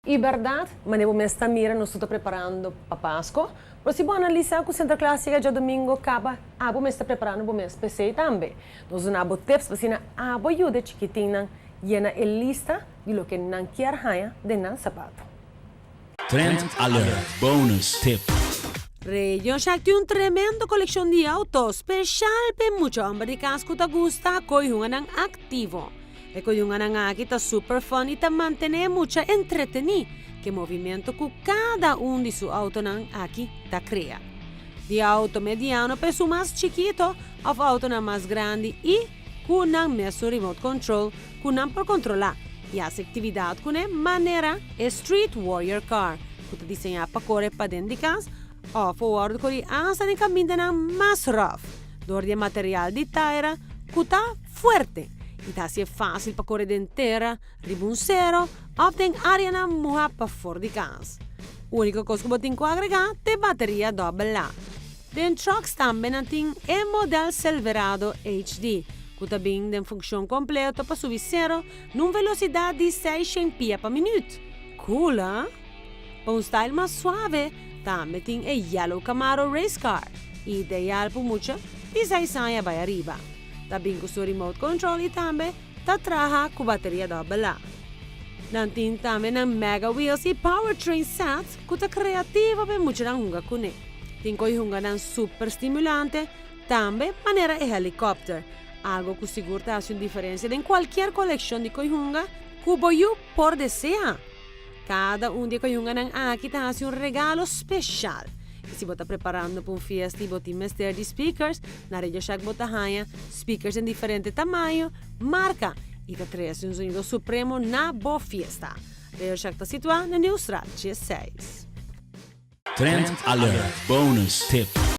E verdade, mas eu está mira, nós estamos preparando para Páscoa. Mas se você analisar com o Centro Clássica, já domingo acaba, você está preparando para o mês PC também. Nós temos tips para você ajuda chiquitina, llena a lista de lo que não quer ganhar de não sapato. Trend Alert Bonus Tip. Radio Shack tiene un tremendo colección de autos, special per mucho hombre de casco te gusta coyungan activo. E coyungan aquí ta super fun y te mantiene mucho entretenido, que movimiento con cada uno de su auto aquí te crea. De auto mediano per su más chiquito, of auto más grande y con messo remote control, con por controlar y hace actividad con manera Street Warrior Car, que te diseña para correr para dentro de casa, o forward con hasta de camino más rough, door de material de tierra que está fuerte y te hace fácil para correr de entera, ribuncero, o de área moja para fuera de casa. Único cosa que tengo que agregar es batería doble A. Den trucks también tienen el modelo Silverado HD, que también tiene función completa para subir cero en una velocidad de 600 mph por minuto. Cool, ¿eh? Para un style más suave, también tiene el Yellow Camaro Race Car, ideal para mucho de 6 años para arriba. También con su remote control y también trabaja con batería doble A. Tiene también un Mega Wheels y Powertrain sets que es creativo para mucho de junga con él. Tiene que junga super estimulante, también manera de helicóptero, algo que seguro te hace una diferencia en cualquier colección de coyunga que voy por desea. Cada uno de coyunga aquí te hace un regalo especial. Y si vos estás preparando para un fiesta y vos tienes de speakers, na Radio Shack vos speakers en diferentes tamaños, marca y te traes un sonido supremo na boa fiesta. Radio Shack está situado en Neustral G6. Trend Alert Bonus Tip.